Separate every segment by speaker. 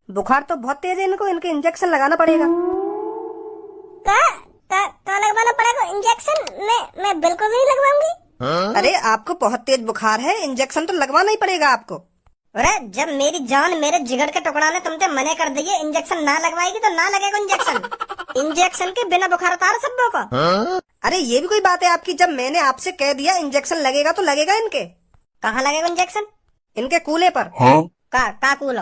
Speaker 1: बुखार तो बहुत तेज है इनको, इनके इंजेक्शन लगाना पड़ेगा।
Speaker 2: का लगवाना पड़ेगा इंजेक्शन? मैं बिल्कुल नहीं लगवाऊंगी।
Speaker 1: अरे आपको बहुत तेज बुखार है, इंजेक्शन तो लगवाना ही पड़ेगा आपको।
Speaker 2: अरे जब मेरी जान मेरे जिगर के टुकड़ा ने तुमसे मने कर दिए इंजेक्शन ना लगवाएगी तो ना लगेगा इंजेक्शन। इंजेक्शन के बिना बुखार उतार सबको को।
Speaker 1: अरे ये भी कोई बात है आपकी? जब मैंने आपसे कह दिया इंजेक्शन लगेगा तो लगेगा इनके।
Speaker 2: कहाँ लगेगा इंजेक्शन?
Speaker 1: इनके कूले पर।
Speaker 2: का कूलो?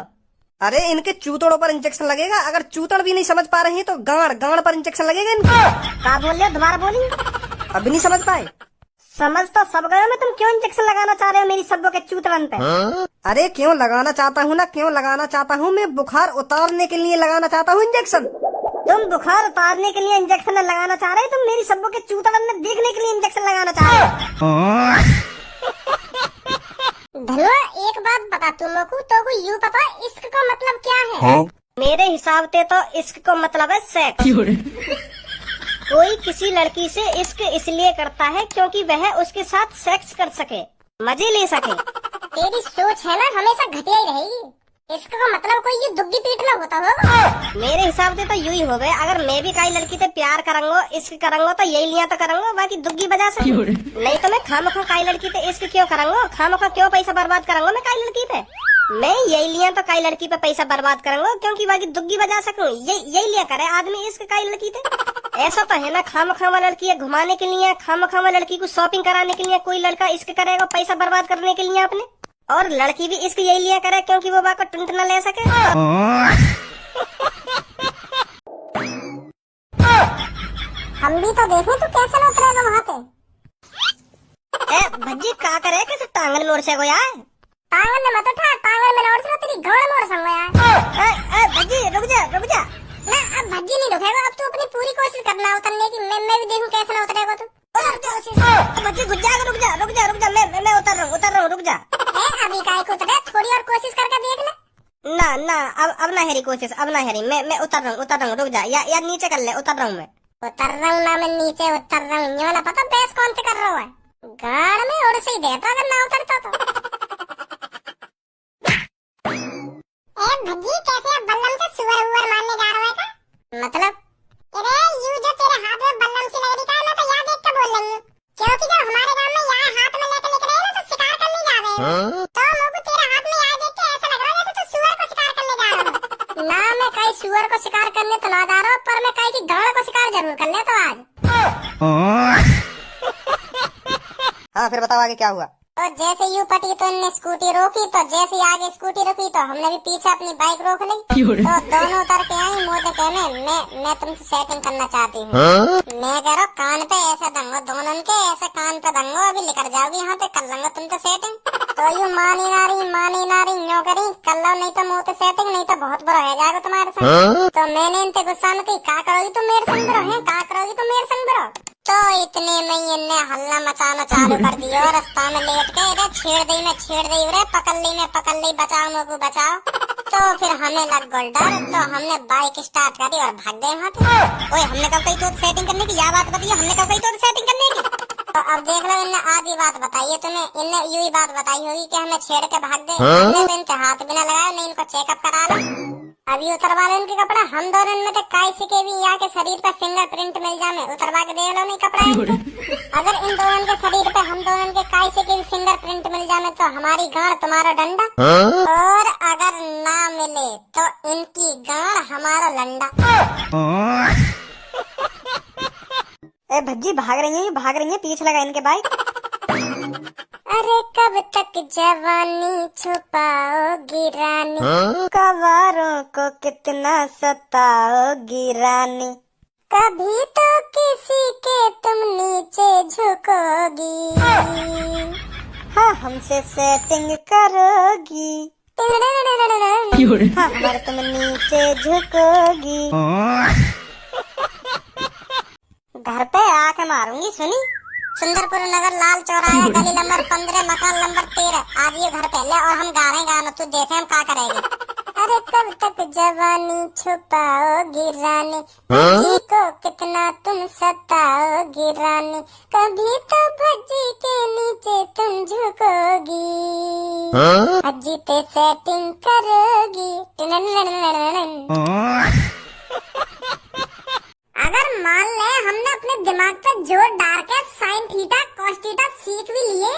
Speaker 1: अरे इनके चूतड़ों पर इंजेक्शन लगेगा। अगर चूतड़ भी नहीं समझ पा रही तो गाड़ गाड़ पर इंजेक्शन लगेगा इनके।
Speaker 2: का बोल रहे हो? दोबारा बोलिए।
Speaker 1: अभी नहीं समझ पाए?
Speaker 2: समझ तो सब गए मैं, तुम क्यों इंजेक्शन लगाना चाह रहे हो मेरी सबों के चूतड़न पे?
Speaker 1: अरे क्यों लगाना चाहता हूँ ना, क्यों लगाना चाहता हूँ, मैं बुखार उतारने के लिए लगाना चाहता हूँ इंजेक्शन।
Speaker 2: तुम बुखार उतारने के लिए इंजेक्शन लगाना चाह रहे हो, तुम मेरी सबों के चूतड़न में देखने के लिए इंजेक्शन लगाना चाह रहे हो। भला एक बात बता तुम लोग को, तो को यूँ पता इश्क का मतलब क्या है? मेरे हिसाब से तो इश्क का मतलब है सेक्स। कोई किसी लड़की से इश्क इसलिए करता है क्योंकि वह उसके साथ सेक्स कर सके, मजे ले सके। तेरी सोच है ना हमेशा घटिया ही रहेगी। इश्क का मतलब कोई ये दुग्गी पीटना होता होगा। मेरे हिसाब से तो यूं ही हो गए। अगर मैं भी कई लड़की से प्यार करूंगा इश्क करूंगा तो यही लिया तो करूंगा, बाकी दुग्गी बजा सके। नहीं तो मैं खामखा कई लड़की पे इश्क क्यों करूंगा, खामखा क्यों पैसा बर्बाद करूंगा मैं कई लड़की पे। मैं यही लिया तो कई लड़की पे पैसा बर्बाद करूंगा क्योंकि बाकी दुग्गी बजा सकूं। यही लिया करे आदमी इश्क कई लड़की पे। ऐसा तो है ना, खामखा लड़की है घुमाने के लिए, खामखा लड़की को शॉपिंग कराने के लिए कोई लड़का इश्क करेगा पैसा बर्बाद करने के लिए अपने। और लड़की भी इश्क यही लिया करे क्योंकि वो बाको टुंट न ले सके। हम भी तो देखें तो कैसे न उतरेगा वहाँ पे। भज्जी का करे कैसे टांगन मोड़ से को यार? टांगन ने मत उठा, टांगन में मोड़ से तेरी गाड़ मोड़ संग यार। भज्जी रुक जा ना, अब भज्जी नहीं रुकेगा। अब तू अपनी पूरी कोशिश करना उतरने की। मैं भी देखूं कैसे न उतरेगा तू। भज्जी रुक जा, मैं उतर रहा हूँ रुक जा। अभी काय को उतरे, थोड़ी और कोशिश करके देख ले। ना अब ना हेरी कोशिश, अब ना हेरी। मैं उतर रहा हूँ रुक जा। या नीचे कर ले, उतर रहा हूँ मैं। उतर रहा हूँ ना, मैं नीचे उतर रहा हूँ। ये वाला पता बेस कौन से कर रहा है? गाड़ में उड़ से ही देता अगर ना उतरता तो। भज्जी कैसे बल्लम से सुअर मारने जा रहा है का? मतलब? अरे यू जो तेरे हाथ में बल्लम सी लग रही है, मैं तो यहाँ देख के बोल रही हूँ क्योंकि जब हमारे गांव में यहाँ हाथ में लेके निकले ना तो शिकार करने जा रहे हैं। तो मुझे तेरे हाथ में यहाँ देख के ऐसा लग रहा है जैसे तू सुअर को शिकार करने जा रहा है। ना मैं कहीं सुअर को शिकार करने तो ना जा रहा हूँ, पर मैं कहीं की गाड़ को शिकार जरूर कर लेता हूँ आज।
Speaker 1: हाँ फिर बताओ आगे क्या हुआ?
Speaker 2: तो जैसे यू पटी तो इनने स्कूटी रोकी, तो जैसे ही आगे स्कूटी रुकी तो हमने भी पीछे अपनी बाइक रोक ली। तो दोनों उतर के आई मुझे कहने मैं तुमसे सेटिंग करना चाहती हूँ। मैं कह रहा हूँ कान पे ऐसे दंगो दोनों के, ऐसे कान पे दंगो, अभी निकल जाओगी यहाँ पे, कर लूंगा तुमसे सेटिंग। तो यू मानी नारी न्यो करी कर लो, नहीं तो मुँह पे सेटिंग, नहीं तो बहुत बुरा हो जाएगा तुम्हारे संग। तो मैंने इनसे गुस्सा में कही का करोगी तुम मेरे संग बुरा है, का करोगी तुम मेरे संग बुरा। तो इतने में इनने हल्ला मचाना चालू कर दिया और रास्ता में लेट के इधर छेड़ दी रे, पकड़ ली बचाओ मुझको बचाओ। तो फिर हमें लग गल डर, तो हमने बाइक स्टार्ट करी और भाग गए वहाँ पे। ओए हमने कब कही तो सेटिंग करने की, या बात बताइए हमने कब कही तो सेटिंग करने की। तो अब देख लो इनने आधी बात बताई है तुम्हें, इनने यू ही बात बताई होगी कि हमें छेड़ के भाग गए। हमने तो इनके हाथ बिना लगाया, नहीं इनको चेकअप करा लो, अभी उतरवा लो इनके कपड़ा। हम दोनों में तो काई के भी यहाँ के शरीर पर फिंगरप्रिंट मिल जाए, उतरवा के देख लो नहीं कपड़ा। अगर इन दोनों के शरीर पे हम दोनों के काई के भी फिंगरप्रिंट मिल जाए तो हमारी गाड़ तुम्हारा डंडा, और अगर ना मिले तो इनकी गाड़ हमारा लंडा। ए भज्जी भाग रही है, पीछे लगा इनके बाइक। अरे कब तक जवानी छुपाओगी रानी, कवारों को कितना सताओगी रानी, कभी तो किसी के तुम नीचे झुकोगी, हाँ हमसे सेटिंग करोगी, हाँ हमारे तुम नीचे झुकोगी। घर पे आके मारूंगी सुनी। सुंदरपुर नगर लाल चौराहे गली नंबर 15 मकान नंबर 13 आज ये घर पहले और हम गा रहे गाना, तू देखे हम क्या करेंगे। अरे कब तक जवानी छुपाओगी रानी, भज्जी को कितना तुम सताओगी रानी, कभी तो भज्जी के नीचे तुम झुकोगी, भज्जी पे सेटिंग करोगी। अगर मान ले हमने अपने दिमाग पे जोर डाल के साइन थीटा कॉस थीटा सीख भी लिए,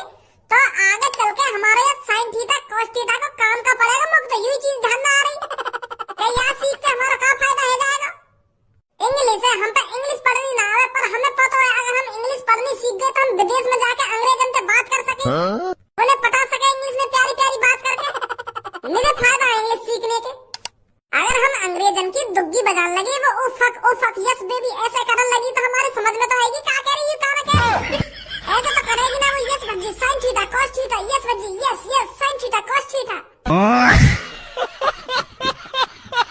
Speaker 2: तो आगे चल के हमारे ये साइन थीटा कॉस थीटा को काम का पड़ेगा। मुझे तो यही चीज ध्यान में आ रही है, यहाँ सीख के हमारा क्या फायदा हो जाएगा। इंग्लिश है, हम पे इंग्लिश पढ़नी ना आवे, पर हमें पता है अगर हम इंग्लिश पढ़नी सीख गए तो हम विदेश में जाके अंग्रेजन से बात कर सके, उन्हें पटा सके इंग्लिश में प्यारी प्यारी बात करके। मुझे फायदा है इंग्लिश सीखने के। अगर हम अंग्रेजन की दुग्गी बजाने लगे, वो ओ फक यस बेबी ऐसे करने लगी, तो हमारे समझ में तो आएगी क्या कह रही है क्या ना कह रही है। ऐसे तो करेगी ना वो, yes Bhajji sine theta cos theta, yes Bhajji yes yes sine theta cos theta.